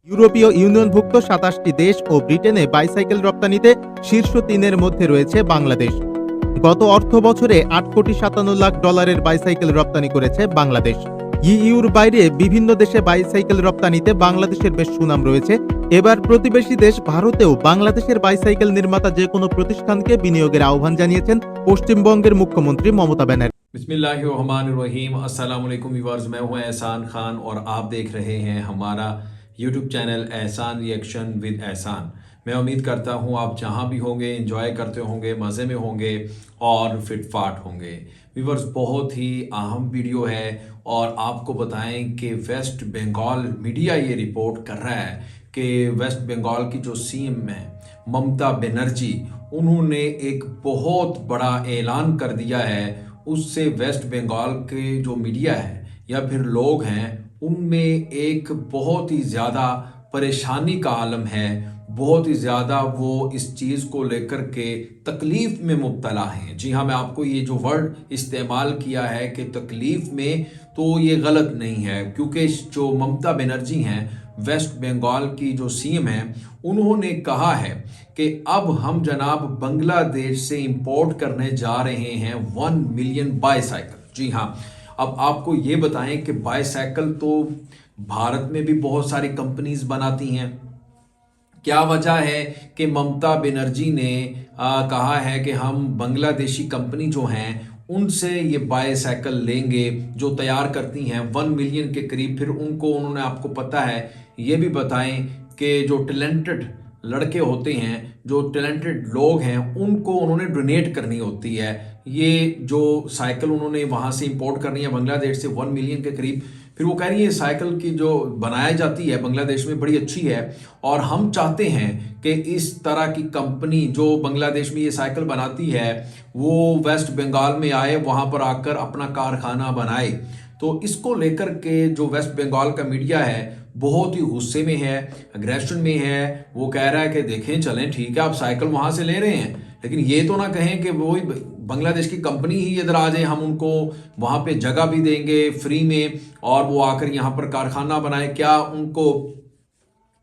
ইউরোপীয় ইউনিয়নভুক্ত ২৭টি দেশ ও ব্রিটেনে বাইসাইকেল রপ্তানিতে শীর্ষ ৩-এর মধ্যে রয়েছে বাংলাদেশ। গত অর্থ বছরে $৮,৫৭,০০,০০০ বাইসাইকেল রপ্তানি করেছে বাংলাদেশ। ইইউর বাইরে বিভিন্ন দেশে বাইসাইকেল রপ্তানিতে বাংলাদেশের বেশ সুনাম রয়েছে। এবার প্রতিবেশী দেশ ভারতেও বাংলাদেশের বাইসাইকেল নির্মাতা যে কোনো প্রতিষ্ঠানকে বিনিয়োগের আহ্বান জানিয়েছেন পশ্চিমবঙ্গের মুখ্যমন্ত্রী ममता बनर्जी। बिस्मिल्लाहिर्रहमानिर्रहीम। अस्सलाम वालेकुम व्यूअर्स, मैं हूं एहसान खान और आप देख रहे हैं हमारा यूट्यूब चैनल एहसान रिएक्शन विद एहसान। मैं उम्मीद करता हूं आप जहां भी होंगे एंजॉय करते होंगे, मज़े में होंगे और फिटफाट होंगे। व्यूअर्स, बहुत ही अहम वीडियो है और आपको बताएं कि वेस्ट बंगाल मीडिया ये रिपोर्ट कर रहा है कि वेस्ट बंगाल की जो सीएम है ममता बनर्जी, उन्होंने एक बहुत बड़ा ऐलान कर दिया है। उससे वेस्ट बंगाल के जो मीडिया है या फिर लोग हैं उनमें एक बहुत ही ज़्यादा परेशानी का आलम है। बहुत ही ज़्यादा वो इस चीज़ को लेकर के तकलीफ़ में मुब्तला हैं। जी हाँ, मैं आपको ये जो वर्ड इस्तेमाल किया है कि तकलीफ़ में, तो ये गलत नहीं है, क्योंकि जो ममता बनर्जी हैं वेस्ट बंगाल की जो सीएम हैं, उन्होंने कहा है कि अब हम जनाब बांग्लादेश से इंपोर्ट करने जा रहे हैं 1 मिलियन बाईसाइकिल। जी हाँ, अब आपको ये बताएं कि बाईसाइकिल तो भारत में भी बहुत सारी कंपनीज बनाती हैं। क्या वजह है कि ममता बनर्जी ने कहा है कि हम बांग्लादेशी कंपनी जो हैं उनसे ये बाईसाइकिल लेंगे जो तैयार करती हैं 1 मिलियन के करीब। फिर उनको उन्होंने, आपको पता है, ये भी बताएं कि जो टैलेंटेड लड़के होते हैं, जो टैलेंटेड लोग हैं, उनको उन्होंने डोनेट करनी होती है। ये जो साइकिल उन्होंने वहाँ से इंपोर्ट करनी है बांग्लादेश से 1 मिलियन के करीब। फिर वो कह रही है साइकिल की जो बनाई जाती है बांग्लादेश में बड़ी अच्छी है और हम चाहते हैं कि इस तरह की कंपनी जो बांग्लादेश में ये साइकिल बनाती है वो वेस्ट बंगाल में आए, वहाँ पर आकर अपना कारखाना बनाए। तो इसको लेकर के जो वेस्ट बंगाल का मीडिया है बहुत ही गुस्से में है, अग्रेशन में है। वो कह रहा है कि देखें, चलें, ठीक है, आप साइकिल वहाँ से ले रहे हैं, लेकिन ये तो ना कहें कि वही बांग्लादेश की कंपनी ही इधर आ जाए, हम उनको वहाँ पे जगह भी देंगे फ्री में और वो आकर यहाँ पर कारखाना बनाए। क्या उनको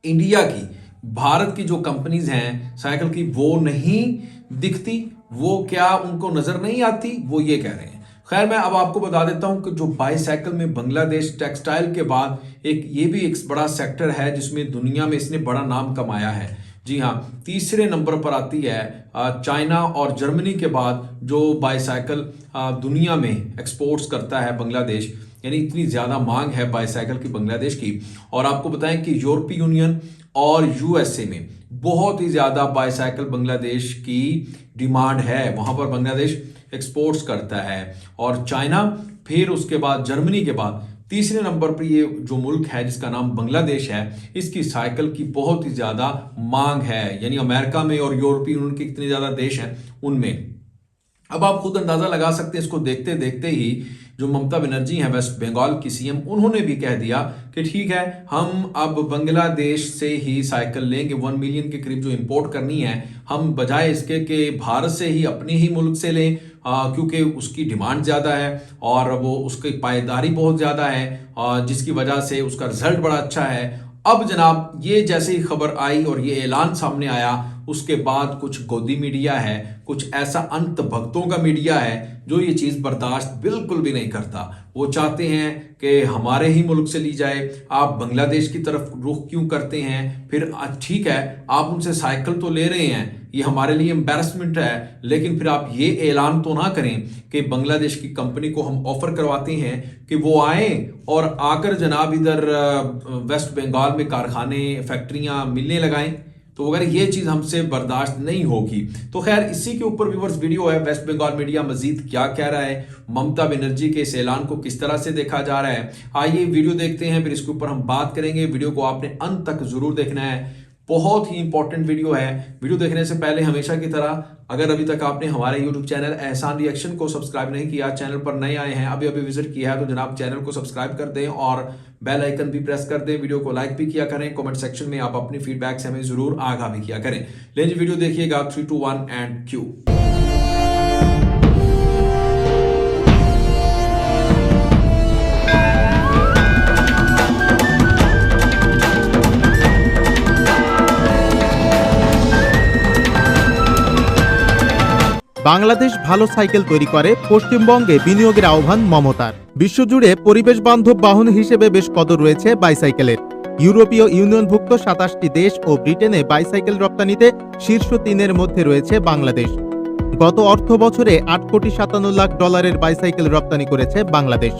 इंडिया की, भारत की जो कंपनीज हैं साइकिल की, वो नहीं दिखती? वो क्या उनको नज़र नहीं आती? वो ये कह रहे हैं। खैर, मैं अब आपको बता देता हूं कि जो बाईसाइकिल में बांग्लादेश टेक्सटाइल के बाद ये भी एक बड़ा सेक्टर है जिसमें दुनिया में इसने बड़ा नाम कमाया है। जी हाँ, तीसरे नंबर पर आती है चाइना और जर्मनी के बाद जो बाईसाइकिल दुनिया में एक्सपोर्ट्स करता है बांग्लादेश। यानी इतनी ज़्यादा मांग है बाईसाइकिल की बांग्लादेश की। और आपको बताएं कि यूरोपीय यूनियन और यूएसए में बहुत ही ज़्यादा बाईसाइकिल बांग्लादेश की डिमांड है, वहाँ पर बांग्लादेश एक्सपोर्ट्स करता है। और चाइना, फिर उसके बाद जर्मनी के बाद तीसरे नंबर पर ये जो मुल्क है जिसका नाम बांग्लादेश है, इसकी साइकिल की बहुत ही ज़्यादा मांग है। यानी अमेरिका में और यूरोपीय यूनियन के इतने ज़्यादा देश हैं उनमें। अब आप खुद अंदाज़ा लगा सकते हैं, इसको देखते देखते ही जो ममता बनर्जी हैं वेस्ट बंगाल की सीएम, उन्होंने भी कह दिया कि ठीक है, हम अब बांग्लादेश से ही साइकिल लेंगे 1 मिलियन के करीब जो इंपोर्ट करनी है, हम बजाय इसके कि भारत से ही, अपने ही मुल्क से लें, क्योंकि उसकी डिमांड ज़्यादा है और वो उसकी पायदारी बहुत ज़्यादा है, जिसकी वजह से उसका रिजल्ट बड़ा अच्छा है। अब जनाब ये जैसे ही खबर आई और ये ऐलान सामने आया, उसके बाद कुछ गोदी मीडिया है, कुछ ऐसा अंत भक्तों का मीडिया है जो ये चीज़ बर्दाश्त बिल्कुल भी नहीं करता। वो चाहते हैं कि हमारे ही मुल्क से ली जाए, आप बांग्लादेश की तरफ रुख क्यों करते हैं? फिर ठीक है, आप उनसे साइकिल तो ले रहे हैं, ये हमारे लिए एम्बैरसमेंट है, लेकिन फिर आप ये ऐलान तो ना करें कि बांग्लादेश की कंपनी को हम ऑफर करवाते हैं कि वो आए और आकर जनाब इधर वेस्ट बंगाल में कारखाने, फैक्ट्रियां, मिलने लगाएं। तो अगर ये चीज़ हमसे बर्दाश्त नहीं होगी तो खैर, इसी के ऊपर व्यूअर्स वीडियो है। वेस्ट बंगाल मीडिया मजीद क्या कह रहा है, ममता बनर्जी के इस ऐलान को किस तरह से देखा जा रहा है, आइए वीडियो देखते हैं, फिर इसके ऊपर हम बात करेंगे। वीडियो को आपने अंत तक जरूर देखना है, बहुत ही इंपॉर्टेंट वीडियो है। वीडियो देखने से पहले हमेशा की तरह, अगर अभी तक आपने हमारे यूट्यूब चैनल एहसान रिएक्शन को सब्सक्राइब नहीं किया, चैनल पर नए आए हैं, अभी अभी विजिट किया है, तो जनाब चैनल को सब्सक्राइब कर दें और बेल आइकन भी प्रेस कर दें। वीडियो को लाइक भी किया करें, कमेंट सेक्शन में आप अपनी फीडबैक से हमें जरूर आगाह भी किया करें। लेकिन वीडियो देखिएगा, 3, 2, 1 एंड क्यू। বাংলাদেশ ভালো সাইকেল তৈরি করে, পশ্চিমবঙ্গে বিনিয়োগের আহ্বান মমতার। বিশ্বজুড়ে পরিবেশ বান্ধব বাহন হিসেবে বেশ কদর রয়েছে বাইসাইকেলের। ইউরোপীয় ইউনিয়নভুক্ত 27টি দেশ ও ব্রিটেনে বাইসাইকেল রপ্তানিতে শীর্ষ 3-এর মধ্যে রয়েছে বাংলাদেশ। গত অর্থ বছরে 8,57,00,000 বাইসাইকেল রপ্তানি করেছে বাংলাদেশ।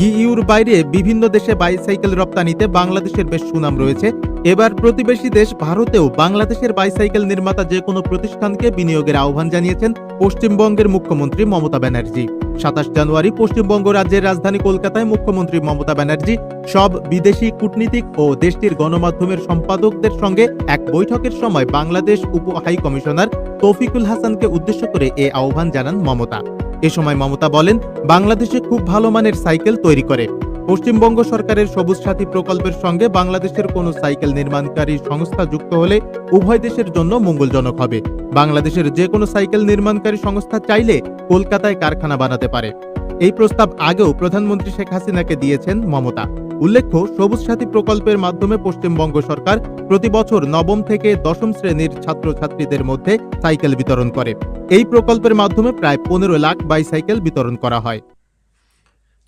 ইইউর বাইরে বিভিন্ন দেশে বাইসাইকেল রপ্তানিতে বাংলাদেশের বেশ সুনাম রয়েছে। এবার প্রতিবেশী দেশ ভারতেও বাংলাদেশের বাইসাইকেল নির্মাতা যে কোনো প্রতিষ্ঠানকে বিনিয়োগের আহ্বান জানিয়েছেন পশ্চিমবঙ্গের মুখ্যমন্ত্রী মমতা ব্যানার্জি। 27 জানুয়ারি পশ্চিমবঙ্গ রাজ্যের রাজধানী কলকাতায় মুখ্যমন্ত্রী মমতা ব্যানার্জি সব বিদেশি কূটনীতিক ও দেশটির গণমাধ্যমের সম্পাদকদের সঙ্গে এক বৈঠকের সময় বাংলাদেশ উপ হাই কমিশনার তৌফিকুল হাসানকে উদ্দেশ্য করে এ আহ্বান জানান মমতা। এ সময় মমতা বলেন, বাংলাদেশে খুব ভালো মানের সাইকেল তৈরি করে। পশ্চিমবঙ্গ সরকারের সবুজ সাথী প্রকল্পের সঙ্গে বাংলাদেশের কোনো সাইকেল নির্মাণকারী সংস্থা যুক্ত হলে উভয় দেশের জন্য মঙ্গলজনক হবে। বাংলাদেশের যে কোনো সাইকেল নির্মাণকারী সংস্থা চাইলে কলকাতায় কারখানা বানাতে পারে। এই প্রস্তাব আগেও প্রধানমন্ত্রী শেখ হাসিনাকে দিয়েছেন মমতা। উল্লেখ্য, সবুজ সাথী প্রকল্পের মাধ্যমে পশ্চিমবঙ্গ সরকার প্রতি বছর 9ম থেকে 10ম শ্রেণীর ছাত্রছাত্রীদের মধ্যে সাইকেল বিতরণ করে। এই প্রকল্পের মাধ্যমে প্রায় 15 লাখ বাইসাইকেল বিতরণ করা হয়।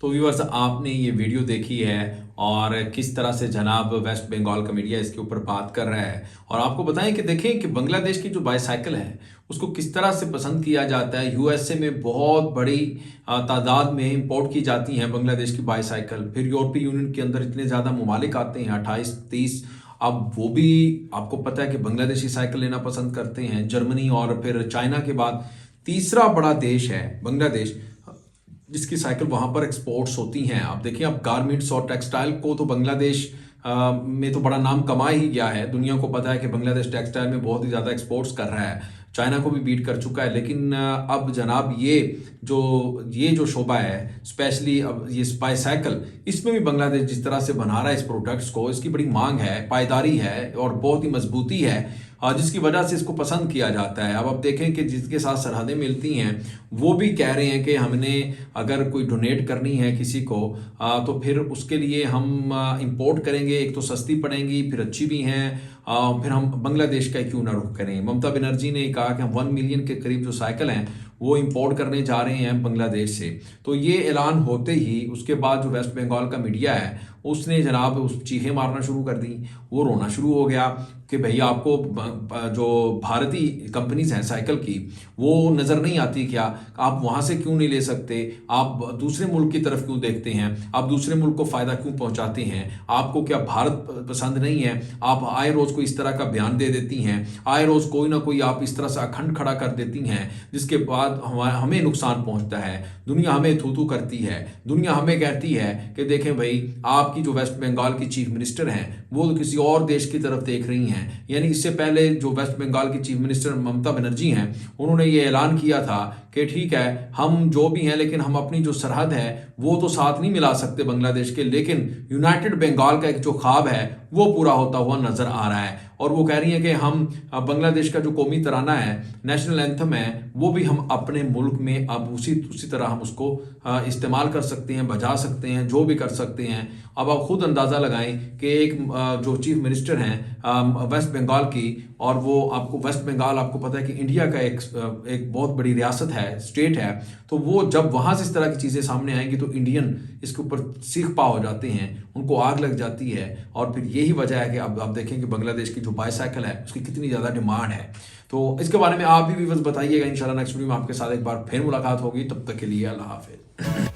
तो व्यूअर्स, आपने ये वीडियो देखी है और किस तरह से जनाब वेस्ट बंगाल का मीडिया इसके ऊपर बात कर रहा है। और आपको बताएं कि देखें कि बांग्लादेश की जो बाईसाइकिल है उसको किस तरह से पसंद किया जाता है। यूएसए में बहुत बड़ी तादाद में इंपोर्ट की जाती हैं बांग्लादेश की बाईसाइकिल। फिर यूरोपीय यूनियन के अंदर इतने ज़्यादा ममालिक आते हैं, 28-30। अब वो भी आपको पता है कि बांग्लादेशी साइकिल लेना पसंद करते हैं। जर्मनी और फिर चाइना के बाद तीसरा बड़ा देश है बांग्लादेश, जिसकी साइकिल वहाँ पर एक्सपोर्ट्स होती हैं। आप देखिए, अब गारमेंट्स और टेक्सटाइल को तो बांग्लादेश में तो बड़ा नाम कमा ही गया है। दुनिया को पता है कि बांग्लादेश टेक्सटाइल में बहुत ही ज़्यादा एक्सपोर्ट्स कर रहा है, चाइना को भी बीट कर चुका है। लेकिन अब जनाब ये जो शोबा है, स्पेशली अब ये बाईसाइकिल, इसमें भी बांग्लादेश जिस तरह से बना रहा है इस प्रोडक्ट्स को, इसकी बड़ी मांग है, पायदारी है और बहुत ही मजबूती है, जिसकी वजह से इसको पसंद किया जाता है। अब आप देखें कि जिसके साथ सरहदें मिलती हैं वो भी कह रहे हैं कि हमने अगर कोई डोनेट करनी है किसी को तो फिर उसके लिए हम इंपोर्ट करेंगे। एक तो सस्ती पड़ेंगी, फिर अच्छी भी हैं, फिर हम बांग्लादेश का क्यों ना रुख करें। ममता बनर्जी ने कहा कि हम 1 मिलियन के करीब जो साइकिल हैं वो इंपोर्ट करने जा रहे हैं बांग्लादेश से। तो ये ऐलान होते ही उसके बाद जो वेस्ट बंगाल का मीडिया है उसने जनाब उस चीखें मारना शुरू कर दी, वो रोना शुरू हो गया कि भाई आपको जो भारतीय कंपनीज हैं साइकिल की वो नज़र नहीं आती क्या? आप वहाँ से क्यों नहीं ले सकते? आप दूसरे मुल्क की तरफ क्यों देखते हैं? आप दूसरे मुल्क को फ़ायदा क्यों पहुँचाते हैं? आपको क्या भारत पसंद नहीं है? आप आए रोज़ को इस तरह का बयान दे देती हैं, आए रोज़ कोई ना कोई आप इस तरह से अखंड खड़ा कर देती हैं, जिसके बाद हमें नुकसान पहुँचता है। दुनिया हमें थू करती है, दुनिया हमें कहती है कि देखें भाई, आपकी जो वेस्ट बंगाल की चीफ मिनिस्टर हैं वो तो किसी और देश की तरफ देख रही हैं। यानी इससे पहले जो वेस्ट बंगाल की चीफ मिनिस्टर ममता बनर्जी हैं उन्होंने ये ऐलान किया था कि ठीक है, हम जो भी हैं लेकिन हम अपनी जो सरहद है वो तो साथ नहीं मिला सकते बांग्लादेश के, लेकिन यूनाइटेड बंगाल का एक जो ख्वाब है वो पूरा होता हुआ नजर आ रहा है। और वो कह रही हैं कि हम बांग्लादेश का जो कौमी तराना है, नेशनल एंथम है, वो भी हम अपने मुल्क में अब उसी तरह हम उसको इस्तेमाल कर सकते हैं, बजा सकते हैं, जो भी कर सकते हैं। अब आप खुद अंदाज़ा लगाएं कि एक जो चीफ मिनिस्टर हैं वेस्ट बंगाल की, और वो आपको वेस्ट बंगाल आपको पता है कि इंडिया का एक बहुत बड़ी रियासत है, स्टेट है, तो वो जब वहाँ से इस तरह की चीज़ें सामने आएंगी तो इंडियन इसके ऊपर सीख पा हो जाते हैं, उनको आग लग जाती है। और फिर यही वजह है कि अब आप देखें कि बांग्लादेश की जो बाईसाइकिल है उसकी कितनी ज़्यादा डिमांड है। तो इसके बारे में आप भी व्यूअर्स बताइएगा। इंशाल्लाह नेक्स्ट वीडियो में आपके साथ एक बार फिर मुलाकात होगी। तब तक के लिए अल्लाह हाफिज़।